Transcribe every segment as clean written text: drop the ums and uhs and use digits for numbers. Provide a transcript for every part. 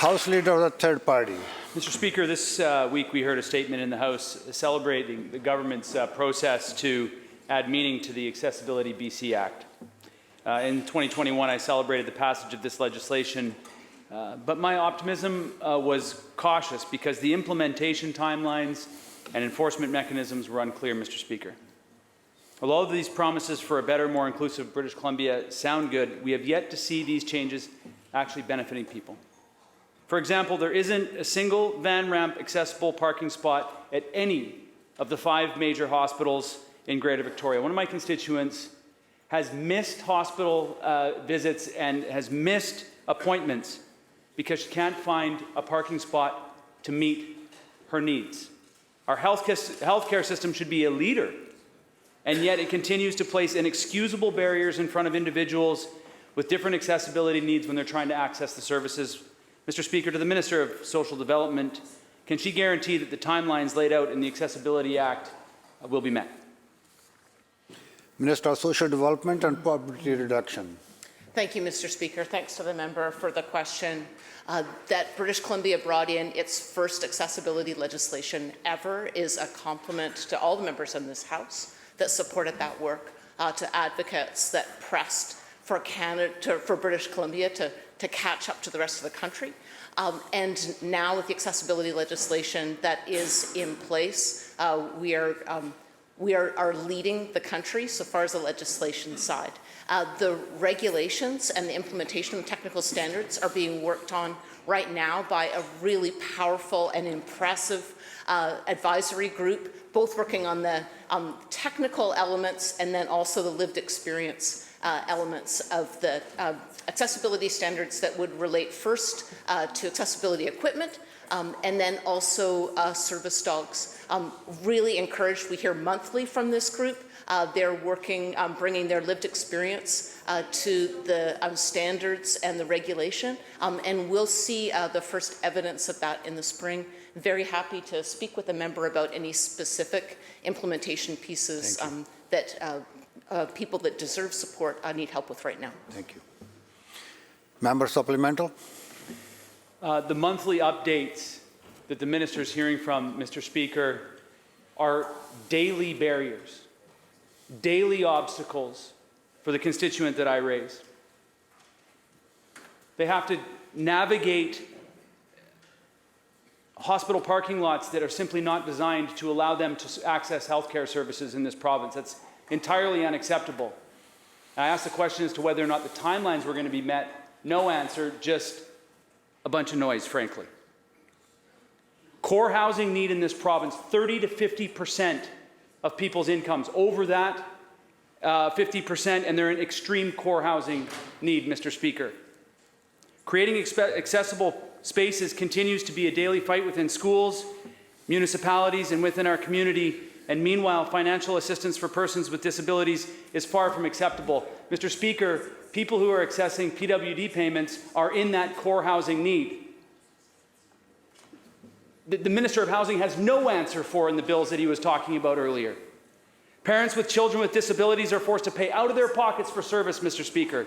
House Leader of the Third Party. Mr. Speaker, this week we heard a statement in the House celebrating the government's process to add meaning to the Accessibility BC Act. In 2021, I celebrated the passage of this legislation, but my optimism was cautious because the implementation timelines and enforcement mechanisms were unclear, Mr. Speaker. Although these promises for a better, more inclusive British Columbia sound good, we have yet to see these changes actually benefiting people. For example, there isn't a single van ramp accessible parking spot at any of the 5 major hospitals in Greater Victoria. One of my constituents has missed hospital visits and has missed appointments because she can't find a parking spot to meet her needs. Our healthcare system should be a leader, and yet it continues to place inexcusable barriers in front of individuals with different accessibility needs when they're trying to access the services. Mr. Speaker, to the Minister of Social Development, can she guarantee that the timelines laid out in the Accessibility Act will be met? Minister of Social Development and Poverty Reduction. Thank you, Mr. Speaker. Thanks to the member for the question. That British Columbia brought in its first accessibility legislation ever is a compliment to all the members in this House that supported that work, to advocates that pressed for British Columbia to catch up to the rest of the country. And now with the accessibility legislation that is in place, we are leading the country so far as the legislation side. The regulations and the implementation of technical standards are being worked on right now by a really powerful and impressive advisory group, both working on the technical elements and then also the lived experience elements of the accessibility standards that would relate first to accessibility equipment and then also service dogs. Really encouraged. We hear monthly from this group. They're working on bringing their lived experience to the standards and the regulation, and we'll see the first evidence of that in the spring. Very happy to speak with a member about any specific implementation pieces that people that deserve support need help with right now. Thank you. Member supplemental. The monthly updates that the minister is hearing from, Mr. Speaker, are daily barriers, daily obstacles for the constituent that I raise. They have to navigate hospital parking lots that are simply not designed to allow them to access healthcare services in this province. That's entirely unacceptable. I asked the question as to whether or not the timelines were going to be met. No answer, just a bunch of noise, frankly. Core housing need in this province, 30 to 50% of people's incomes. Over that, 50%, and they're in extreme core housing need, Mr. Speaker. Creating accessible spaces continues to be a daily fight within schools, municipalities, and within our community. And meanwhile, financial assistance for persons with disabilities is far from acceptable. Mr. Speaker, people who are accessing PWD payments are in that core housing need. The Minister of Housing has no answer for in the bills that he was talking about earlier. Parents with children with disabilities are forced to pay out of their pockets for service, Mr. Speaker.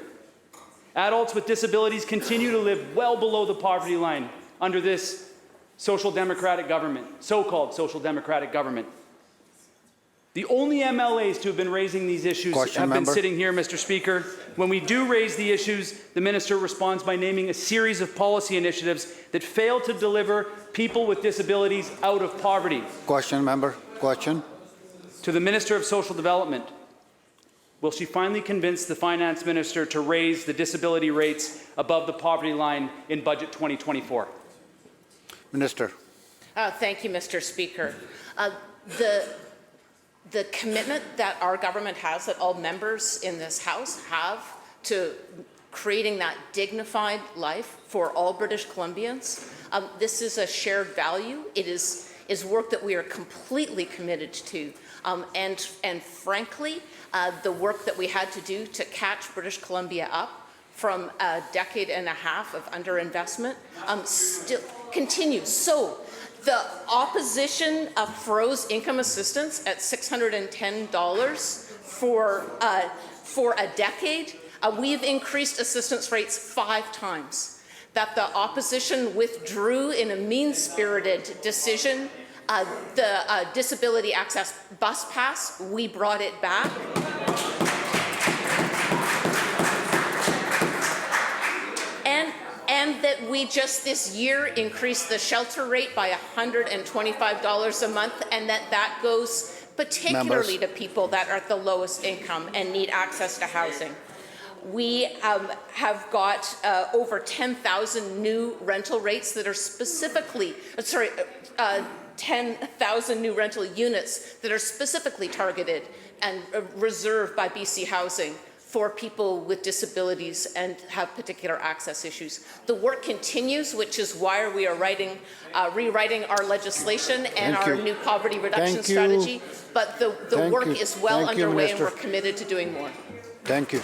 Adults with disabilities continue to live well below the poverty line under this social democratic government, so-called social democratic government. The only MLAs to have been raising these issues have been sitting here, Mr. Speaker. When we do raise the issues, the minister responds by naming a series of policy initiatives that fail to deliver people with disabilities out of poverty. Question, member. Question. To the Minister of Social Development, will she finally convince the Finance Minister to raise the disability rates above the poverty line in Budget 2024? Minister. Thank you, Mr. Speaker. The commitment that our government has, that all members in this House have, to creating that dignified life for all British Columbians, this is a shared value. It is work that we are completely committed to. And frankly, the work that we had to do to catch British Columbia up from a decade and a half of underinvestment still continues. So the opposition froze income assistance at $610 for a decade. We've increased assistance rates 5 times. that the opposition withdrew in a mean-spirited decision the disability access bus pass. We brought it back. And that we just this year increased the shelter rate by $125 a month, and that goes particularly to people that are at the lowest income and need access to housing. We have got over 10,000 new rental rates that are specifically, 10,000 new rental units that are specifically targeted and reserved by BC Housing for people with disabilities and have particular access issues. The work continues, which is why we are rewriting our legislation and our new poverty reduction strategy. But the work is well underway, and we're committed to doing more. Thank you.